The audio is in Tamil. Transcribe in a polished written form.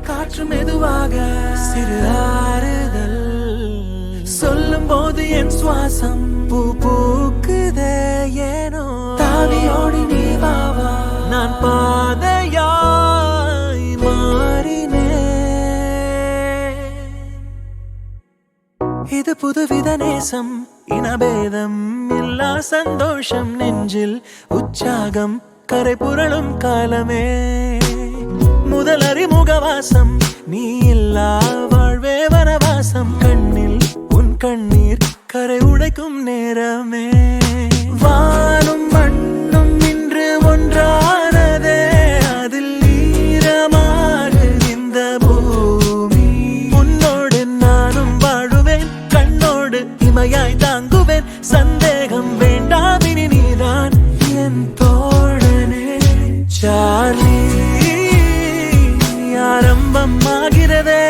காற்று மெதுவாக சிறு ஆறுதல் சொல்லும் போது என் சுவாசம் பூ பூக்குதே ஏனோ தாவியோடி நீ வாவா நான் பாதையாய் மாறினே இது புதுவித நேசம் இனபேதம் இல்லா சந்தோஷம் நெஞ்சில் உற்சாகம் கரை புரளும் காலமே முதல் அறிமுகவாசம் நீ இல்லா வாழ்வே வனவாசம் கண்ணில் உன் கண்ணீர் கரை உடைக்கும் நேரமே வானும் மண்ணும் இன்று ஒன்றானதே அதில் ஈரமாக இந்த பூமி உன்னோடு நானும் வாழுவேன் கண்ணோடு இமையாய் தாங்குவேன் சந்தேகம் வேண்டாம் இனி நீதான் என் தோழனே சார்லி ஆரம்பமாகிறதே